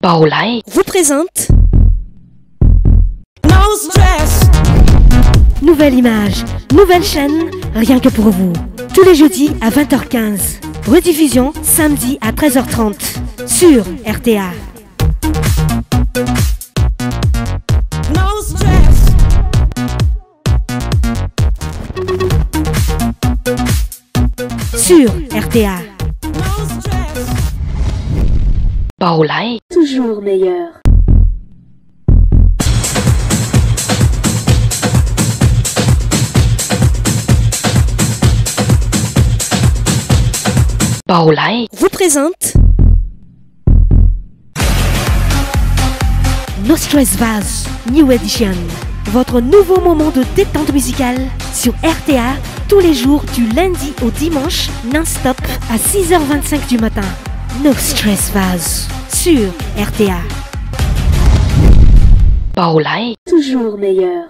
Bảo Lái vous présente No stress. Nouvelle image, nouvelle chaîne, rien que pour vous. Tous les jeudis à 20h15. Rediffusion samedi à 13h30 sur RTA. No stress. Sur RTA. No stress. Bảo Lái Toujours meilleur. Bảo Lái Vous présente No Stress Vaz New Edition. Votre nouveau moment de détente musicale sur RTA tous les jours du lundi au dimanche non-stop à 6h25 du matin. No Stress Vaz sur RTA. Bảo Lái Toujours meilleur.